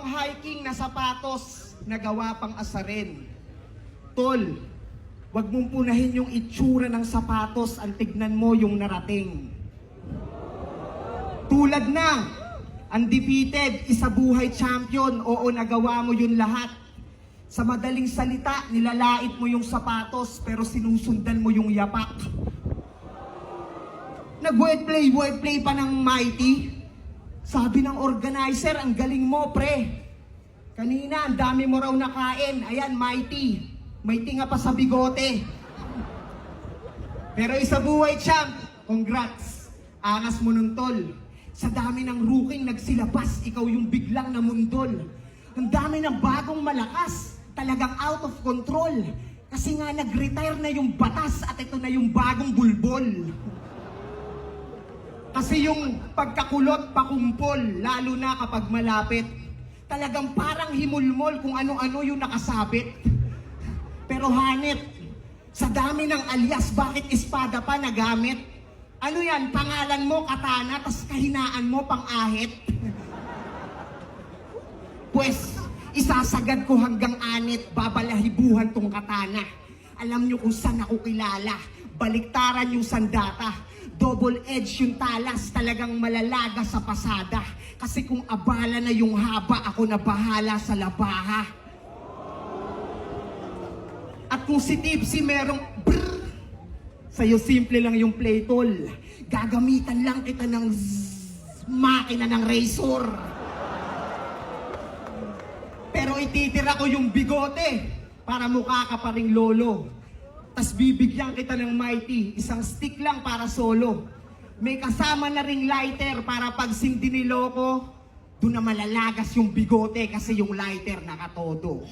hiking na sapatos na gawa pang asarin. Tol, wag mong punahin yung itsura ng sapatos, ang tignan mo yung narating. Tulad ng undefeated, isabuhay champion, oo, nagawa mo yun lahat. Sa madaling salita, nilalait mo yung sapatos pero sinusundan mo yung yapak. Nag-wordplay pa ng Mighty. Sabi ng organizer, ang galing mo, pre. Kanina, ang dami mo raw nakain. Ayan, Mighty. Mighty nga pa sa bigote. Pero isabuhay champ, congrats. Angas mo nun, tol. Sa dami ng rookie nagsilabas, ikaw yung biglang namundol. Ang dami ng bagong malakas, talagang out of control. Kasi nga nag-retire na yung batas at ito na yung bagong bulbol. Kasi yung pagkakulot, pakumpol, lalo na kapag malapit, talagang parang himulmol kung ano-ano yung nakasabit. Pero hanit, sa dami ng alias, bakit espada pa nagamit? Ano yan, pangalan mo katana, tas kahinaan mo pang-ahit? Pues, isasagad ko hanggang anit, babalahibuhan tong katana. Alam nyo kung saan ako kilala, baliktaran yung sandata. Double edge yung talas, talagang malalaga sa pasada. Kasi kung abala na yung haba, ako na bahala sa labaha. At kung si Tipsy merong brrr, sa'yo simple lang yung play, tol. Gagamitan lang kita ng makina ng razor. Pero ititira ko yung bigote para mukha ka pa ring lolo. Tas bibigyan kita ng Mighty, isang stick lang para solo. May kasama na ring lighter para pag sindiniloko, doon na malalagas yung bigote kasi yung lighter nakatodo.